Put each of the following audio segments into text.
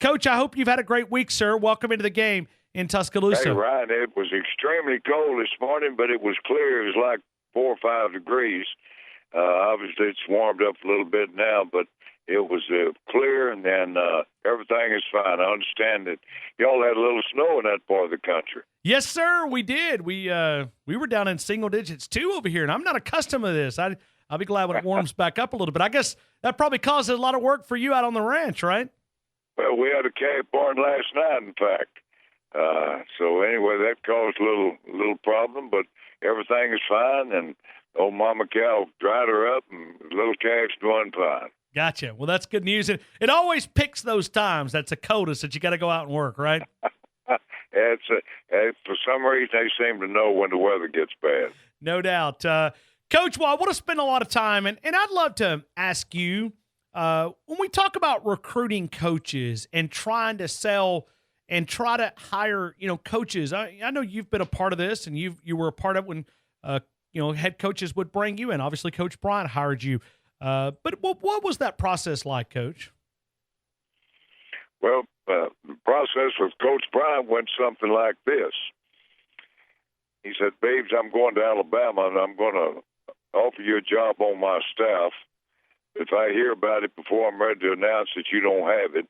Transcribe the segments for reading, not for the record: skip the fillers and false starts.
Coach, I hope you've had a great week, sir. Welcome into the game in Tuscaloosa. Hey, Ryan, it was extremely cold this morning, but it was clear. It was like 4 or 5 degrees. Obviously, it's warmed up a little bit now, but it was clear, and then everything is fine. I understand that y'all had a little snow in that part of the country. Yes, sir, we did. We were down in single digits, too, over here, and I'm not accustomed to this. I'll be glad when it warms back up a little bit. I guess that probably causes a lot of work for you out on the ranch, right? Well, we had a calf barn last night, in fact. So anyway, that caused a little problem, but everything is fine, and old Mama Cow dried her up, and the little calf's doing fine. Gotcha. Well, that's good news. It always picks those times that's the coldest that you got to go out and work, right? For some reason, they seem to know when the weather gets bad. No doubt. Coach, well, I want to spend a lot of time, and I'd love to ask you, when we talk about recruiting coaches and trying to sell and try to hire, coaches, I know you've been a part of this, and you were a part of it when, head coaches would bring you in. Obviously, Coach Bryant hired you. But what was that process like, Coach? Well, the process with Coach Bryant went something like this. He said, Babes, I'm going to Alabama, and I'm going to offer you a job on my staff. If I hear about it before I'm ready to announce that you don't have it,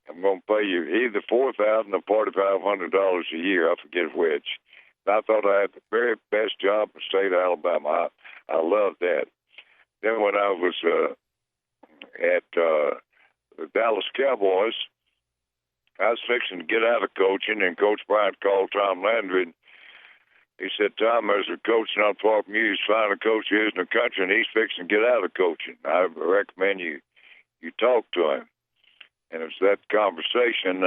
I'm going to pay you either $4,000 or $4,500 a year. I forget which. And I thought I had the very best job in the state of Alabama. I loved that. Then when I was at the Dallas Cowboys, I was fixing to get out of coaching, and Coach Bryant called Tom Landry. And he said, Tom, there's a coach not far from you. He's the finest coach there is in the country, and he's fixing to get out of coaching. I recommend you talk to him. And it was that conversation.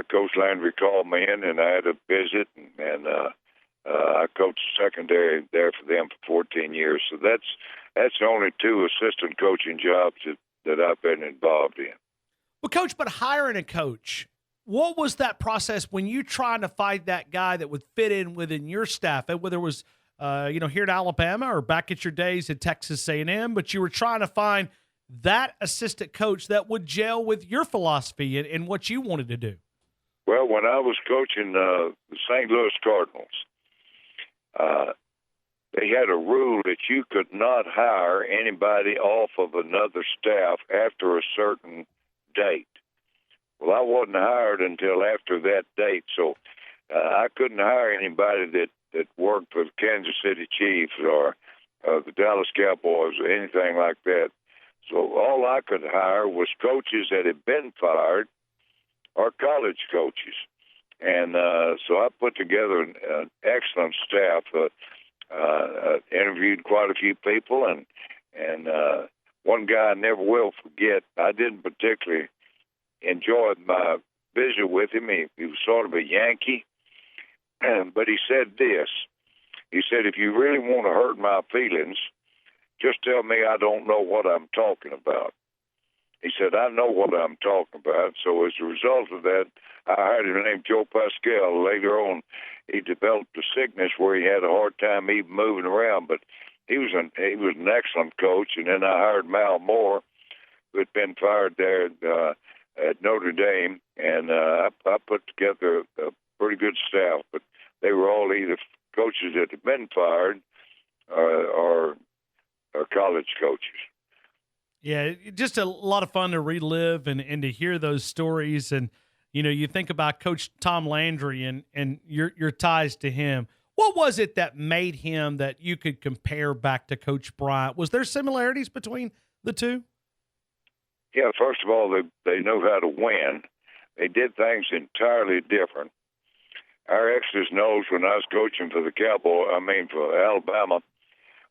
Coach Landry called me in, and I had a visit, and I coached secondary there for them for 14 years. So that's the only 2 assistant coaching jobs that I've been involved in. Well, Coach, but hiring a coach, what was that process when you trying to find that guy that would fit in within your staff, whether it was, here in Alabama or back at your days at Texas A&M, but you were trying to find that assistant coach that would gel with your philosophy and what you wanted to do? Well, when I was coaching the St. Louis Cardinals, they had a rule that you could not hire anybody off of another staff after a certain date. Well, I wasn't hired until after that date, so I couldn't hire anybody that worked for the Kansas City Chiefs or the Dallas Cowboys or anything like that. So all I could hire was coaches that had been fired or college coaches. And so I put together an excellent staff, interviewed quite a few people, and one guy I never will forget, I didn't particularly enjoy my visit with him. He was sort of a Yankee, but he said this. He said, if you really want to hurt my feelings, just tell me I don't know what I'm talking about. He said, I know what I'm talking about. So as a result of that, I hired him named Joe Pascal. Later on, he developed a sickness where he had a hard time even moving around, but he was an excellent coach. And then I hired Mal Moore, who had been fired there at Notre Dame, and I put together a pretty good staff, but they were all either coaches that had been fired or college coaches. Yeah, just a lot of fun to relive and to hear those stories. And, you think about Coach Tom Landry and your ties to him. What was it that made him that you could compare back to Coach Bryant? Was there similarities between the two? Yeah, first of all, they know how to win. They did things entirely different. Our X's and O's when I was coaching for for Alabama,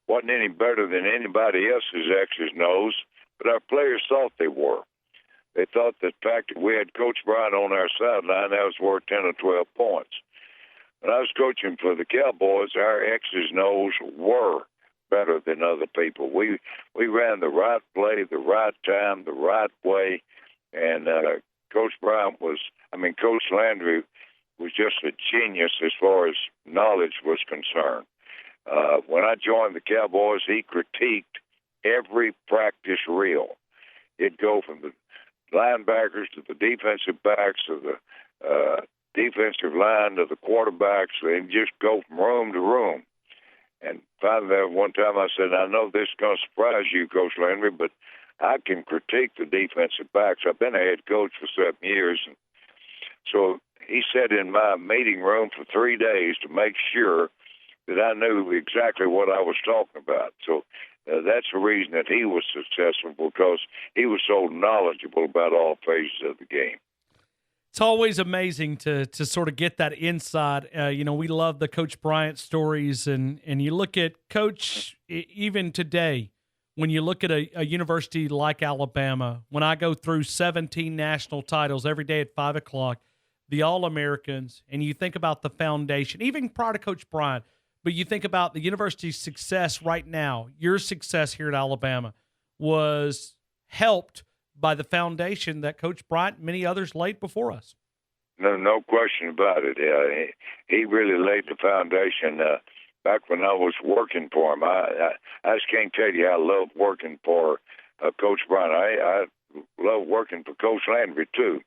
wasn't any better than anybody else's X's and O's, but our players thought they were. They thought the fact that we had Coach Bryant on our sideline, that was worth 10 or 12 points. When I was coaching for the Cowboys, our X's and O's were better than other people. We ran the right play, the right time, the right way, and Coach Landry was just a genius as far as knowledge was concerned. When I joined the Cowboys, he critiqued every practice reel. It'd go from the linebackers to the defensive backs to the defensive line to the quarterbacks. They just go from room to room. And finally, one time I said, I know this is going to surprise you, Coach Landry, but I can critique the defensive backs. I've been a head coach for 7 years. And so he sat in my meeting room for 3 days to make sure that I knew exactly what I was talking about. So that's the reason that he was successful, because he was so knowledgeable about all phases of the game. It's always amazing to sort of get that insight. We love the Coach Bryant stories, and you look at Coach, even today, when you look at a university like Alabama, when I go through 17 national titles every day at 5 o'clock, the All-Americans, and you think about the foundation, even prior to Coach Bryant, but you think about the university's success right now, your success here at Alabama was helped by the foundation that Coach Bryant and many others laid before us. No question about it. He really laid the foundation back when I was working for him. I just can't tell you how I love working for Coach Bryant. I love working for Coach Landry, too.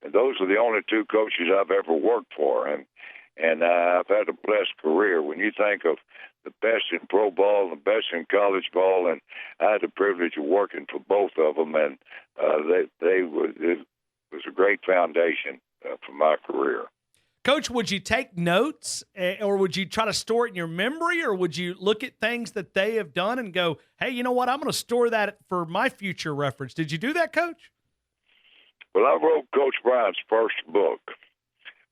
And those are the only two coaches I've ever worked for. And I've had a blessed career. When you think of the best in pro ball, the best in college ball, and I had the privilege of working for both of them, and it was a great foundation for my career. Coach, would you take notes, or would you try to store it in your memory, or would you look at things that they have done and go, hey, you know what, I'm going to store that for my future reference? Did you do that, Coach? Well, I wrote Coach Bryant's first book,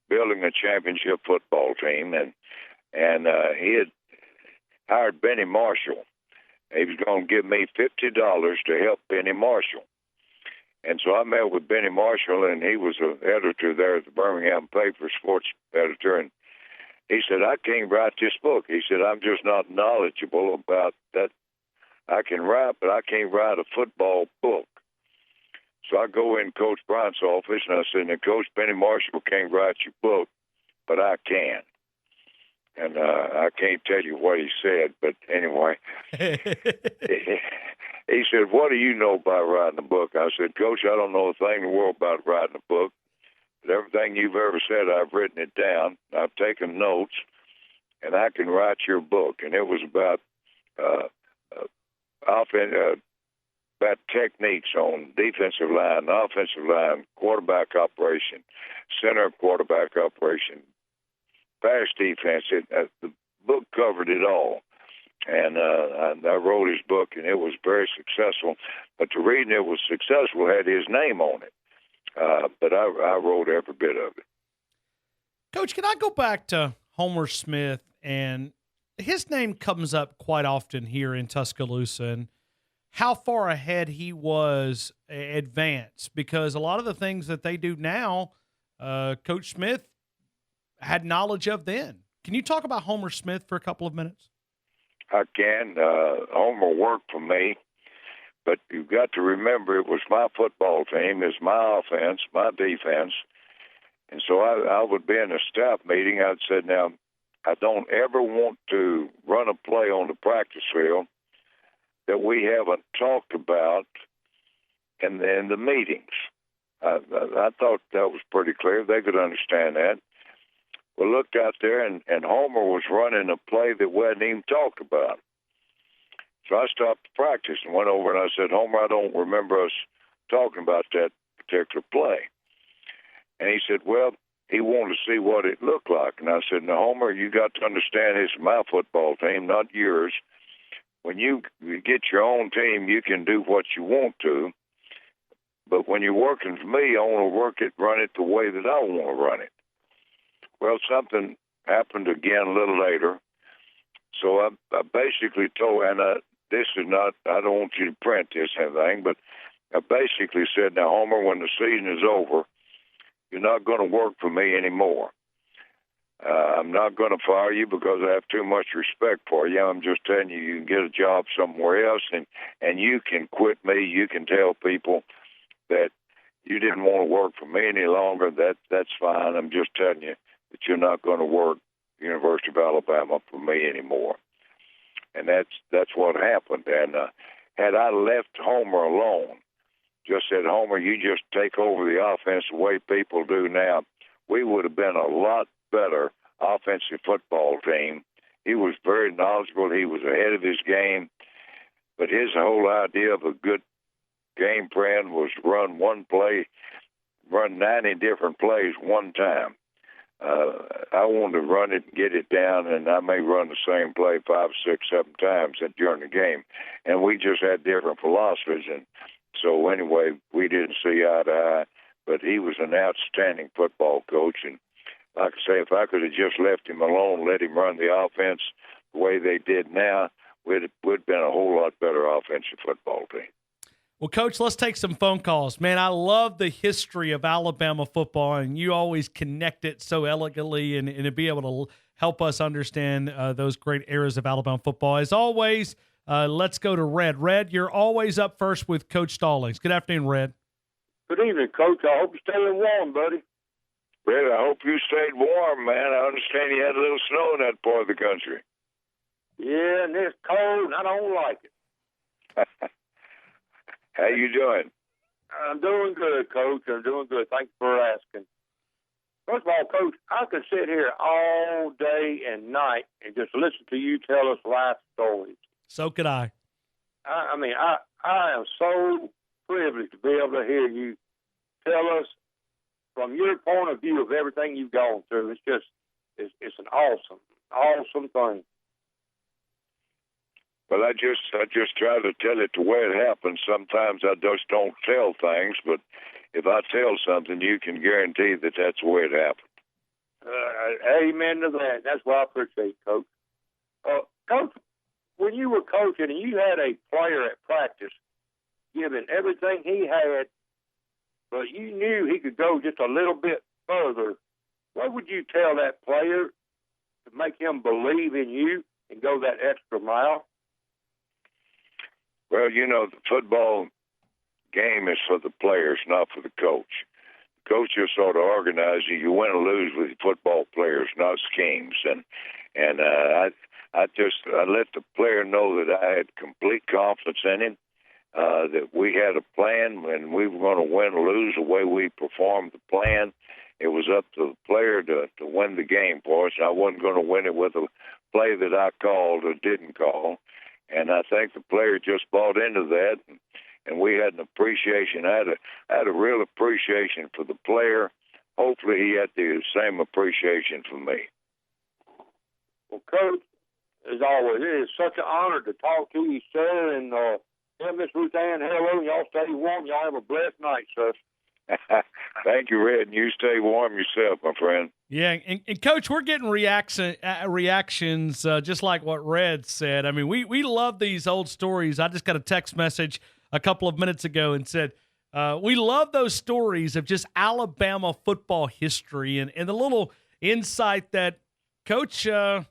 Building a Championship Football Team, and he had hired Benny Marshall. He was going to give me $50 to help Benny Marshall. And so I met with Benny Marshall, and he was an editor there at the Birmingham paper, sports editor, and he said, I can't write this book. He said, I'm just not knowledgeable about that. I can write, but I can't write a football book. So I go in Coach Bryant's office, and I said, now, Coach, Benny Marshall can't write your book, but I can. And I can't tell you what he said, but anyway. He said, what do you know about writing a book? I said, Coach, I don't know a thing in the world about writing a book. But everything you've ever said, I've written it down. I've taken notes, and I can write your book. And it was about about techniques on defensive line, offensive line, quarterback operation, center quarterback operation, pass defense. The book covered it all. And I wrote his book, and it was very successful. But the reason it was successful had his name on it. But I wrote every bit of it. Coach, can I go back to Homer Smith? And his name comes up quite often here in Tuscaloosa, and how far ahead he was advanced, because a lot of the things that they do now, Coach Smith had knowledge of then. Can you talk about Homer Smith for a couple of minutes? I can. Homer worked for me, but you've got to remember it was my football team, it's my offense, my defense. And so I would be in a staff meeting. I'd say, now, I don't ever want to run a play on the practice field that we haven't talked about in the meetings. I thought that was pretty clear. They could understand that. We looked out there, and Homer was running a play that we hadn't even talked about. So I stopped the practice and went over, and I said, Homer, I don't remember us talking about that particular play. And he said, well, he wanted to see what it looked like. And I said, now, Homer, you got to understand it's my football team, not yours. When you get your own team, you can do what you want to. But when you're working for me, I want to run it the way that I want to run it. Well, something happened again a little later. So I basically told, and this is not, I don't want you to print this or anything, but I basically said, now, Homer, when the season is over, you're not going to work for me anymore. I'm not going to fire you because I have too much respect for you. I'm just telling you, you can get a job somewhere else, and you can quit me. You can tell people that you didn't want to work for me any longer. That's fine. I'm just telling you that you're not going to work University of Alabama for me anymore. And that's what happened. And had I left Homer alone, just said, Homer, you just take over the offense the way people do now, we would have been a lot better offensive football team. He was very knowledgeable. He was ahead of his game. But his whole idea of a good game plan was run one play, run 90 different plays one time. I wanted to run it and get it down, and I may run the same play 5, 6, 7 times during the game. And we just had different philosophies. And so anyway, we didn't see eye to eye. But he was an outstanding football coach. And like I say, if I could have just left him alone, let him run the offense the way they did now, we'd been a whole lot better offensive football team. Well, Coach, let's take some phone calls. Man, I love the history of Alabama football, and you always connect it so elegantly and to be able to help us understand those great eras of Alabama football. As always, let's go to Red. Red, you're always up first with Coach Stallings. Good afternoon, Red. Good evening, Coach. I hope you're staying warm, buddy. Red, I hope you stayed warm, man. I understand you had a little snow in that part of the country. Yeah, and it's cold, and I don't like it. How you doing? I'm doing good, Coach. I'm doing good. Thanks for asking. First of all, Coach, I could sit here all day and night and just listen to you tell us life stories. So could I. I mean, I am so privileged to be able to hear you tell us from your point of view of everything you've gone through. It's an awesome thing. Well, I just try to tell it the way it happened. Sometimes I just don't tell things, but if I tell something, you can guarantee that that's the way it happened. Amen to that. That's what I appreciate, Coach. Coach, when you were coaching and you had a player at practice giving everything he had, but you knew he could go just a little bit further, what would you tell that player to make him believe in you and go that extra mile? Well, you know, the football game is for the players, not for the coach. The coach just sort of organizes you. You win or lose with football players, not schemes. And I let the player know that I had complete confidence in him, that we had a plan and we were going to win or lose the way we performed the plan. It was up to the player to win the game for us. I wasn't going to win it with a play that I called or didn't call. And I think the player just bought into that, and we had an appreciation. I had a real appreciation for the player. Hopefully he had the same appreciation for me. Well, Coach, as always, it is such an honor to talk to you, sir. And Miss Ruth Ann, hello. Y'all stay warm. Y'all have a blessed night, sir. Thank you, Red, and you stay warm yourself, my friend. Yeah, and Coach, we're getting reactions just like what Red said. I mean, we love these old stories. I just got a text message a couple of minutes ago and said, we love those stories of just Alabama football history and the little insight that, Coach, you're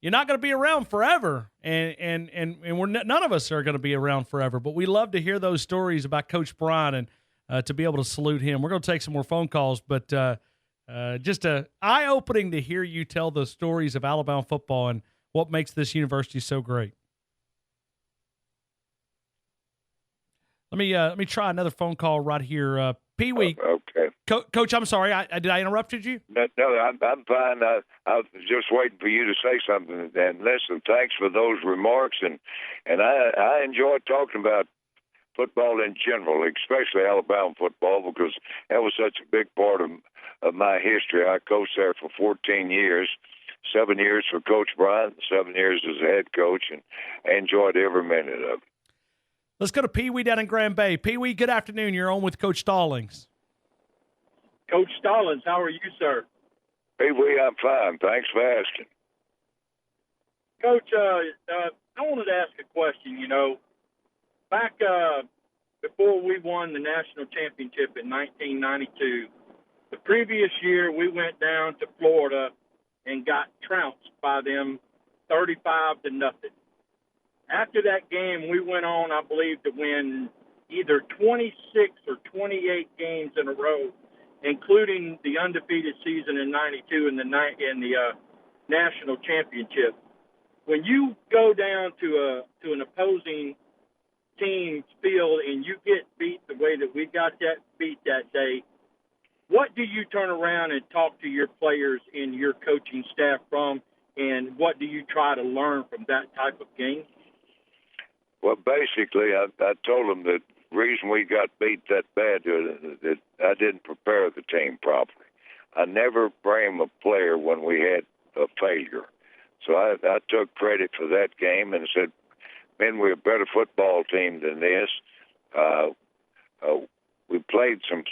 not going to be around forever, and we're none of us are going to be around forever, but we love to hear those stories about Coach Bryant and to be able to salute him. We're going to take some more phone calls, but just eye-opening to hear you tell the stories of Alabama football and what makes this university so great. Let me try another phone call right here. Pee Wee. Okay. Coach, I'm sorry. Did I interrupted you? No, I'm fine. I was just waiting for you to say something. And listen, thanks for those remarks. And I enjoyed talking about football in general, especially Alabama football, because that was such a big part of my history. I coached there for 14 years, 7 years for Coach Bryant, 7 years as a head coach, and I enjoyed every minute of it. Let's go to Pee Wee down in Grand Bay. Pee Wee, good afternoon. You're on with Coach Stallings. Coach Stallings, how are you, sir? Pee Wee, I'm fine. Thanks for asking. Coach, I wanted to ask a question. You know, back before we won the national championship in 1992, the previous year we went down to Florida and got trounced by them 35-0. After that game, we went on, I believe, to win either 26 or 28 games in a row, including the undefeated season in '92 and the national championship. When you go down to an opposing team's field and you get beat the way that we got that beat that day, what do you turn around and talk to your players and your coaching staff from, and what do you try to learn from that type of game? Well, basically, I told them that the reason we got beat that bad that I didn't prepare the team properly. I never blame a player when we had a failure. So I took credit for that game and said, man, we're a better football team than this. We played some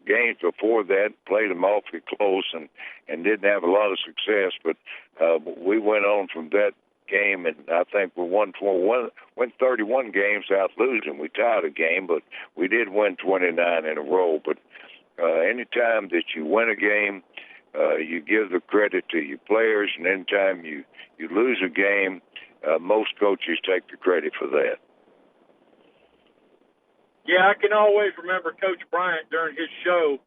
games before that, played them awfully close and didn't have a lot of success. But we went on from that game, and I think we won 31 games out losing. We tied a game, but we did win 29 in a row. But anytime that you win a game, you give the credit to your players, and anytime you lose a game, most coaches take the credit for that. Yeah, I can always remember Coach Bryant during his show,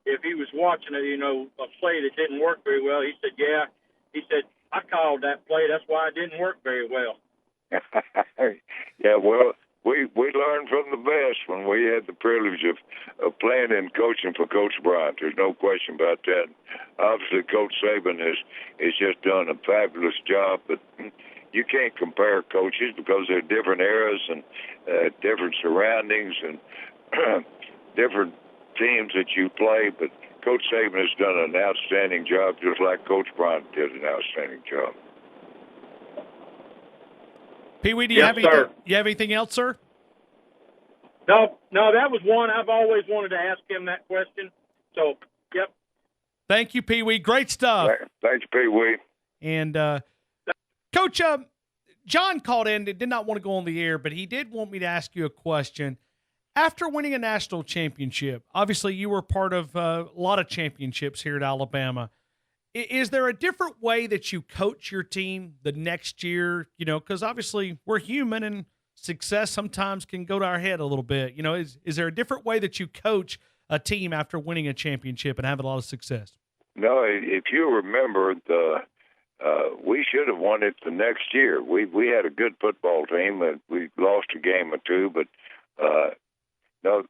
if he was watching a play that didn't work very well, he said, I called that play. That's why it didn't work very well. Yeah, well, we learned from the best when we had the privilege of playing and coaching for Coach Bryant. There's no question about that. Obviously, Coach Saban has just done a fabulous job, but you can't compare coaches because they're different eras and different surroundings and different teams that you play. But Coach Saban has done an outstanding job, just like Coach Bryant did an outstanding job. Pee-wee, do you have anything else, sir? No, that was one. I've always wanted to ask him that question. So, yep. Thank you, Pee-wee. Great stuff. Thanks, Pee-wee. And, Coach, John called in, did not want to go on the air, but he did want me to ask you a question. After winning a national championship, obviously you were part of a lot of championships here at Alabama. Is there a different way that you coach your team the next year? Because obviously we're human and success sometimes can go to our head a little bit. Is there a different way that you coach a team after winning a championship and having a lot of success? No, if you remember, we should have won it the next year. We had a good football team, and we lost a game or two, but no.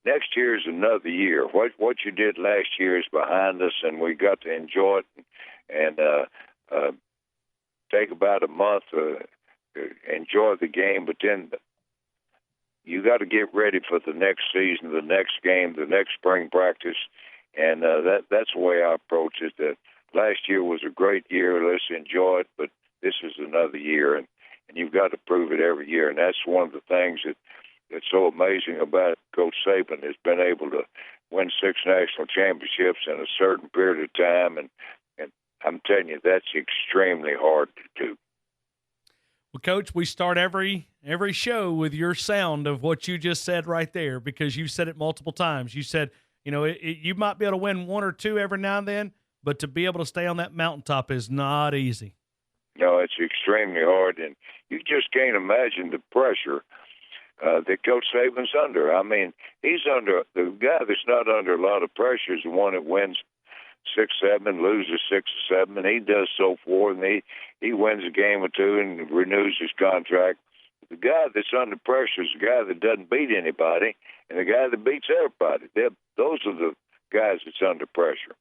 Next year is another year. What you did last year is behind us, and we got to enjoy it and take about a month to enjoy the game. But then you got to get ready for the next season, the next game, the next spring practice, and that's the way I approach it. That last year was a great year. Let's enjoy it, but this is another year, and you've got to prove it every year. And that's one of the things that's so amazing about Coach Saban, has been able to win 6 national championships in a certain period of time, and I'm telling you, that's extremely hard to do. Well, Coach, we start every show with your sound of what you just said right there, because you said it multiple times. You said, you might be able to win 1 or 2 every now and then, but to be able to stay on that mountaintop is not easy. No, it's extremely hard, and you just can't imagine the pressure that Coach Saban's under. I mean, he's under – the guy that's not under a lot of pressure is the one that wins 6-7, loses 6-7, and he does so forth, and he wins a game or 2 and renews his contract. The guy that's under pressure is the guy that doesn't beat anybody, and the guy that beats everybody. Those are the guys that's under pressure.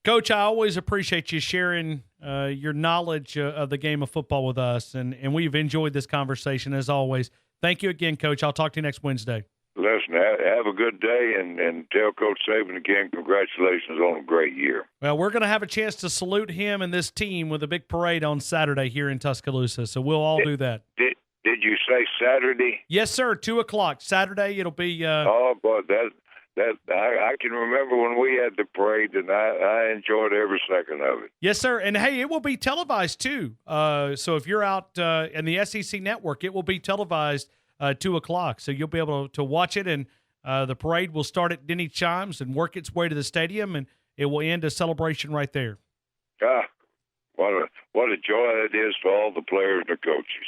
Coach, I always appreciate you sharing your knowledge of the game of football with us, and we've enjoyed this conversation as always. Thank you again, Coach. I'll talk to you next Wednesday. Listen, have a good day, and tell Coach Saban again, congratulations on a great year. Well, we're going to have a chance to salute him and this team with a big parade on Saturday here in Tuscaloosa, so we'll all do that. Did you say Saturday? Yes, sir, 2 o'clock. Saturday, it'll be oh, boy, I can remember when we had the parade, and I enjoyed every second of it. Yes, sir. And, hey, it will be televised, too. So if you're out in the SEC network, it will be televised 2 o'clock. So you'll be able to watch it, and the parade will start at Denny Chimes and work its way to the stadium, and it will end a celebration right there. What a joy it is for all the players and the coaches.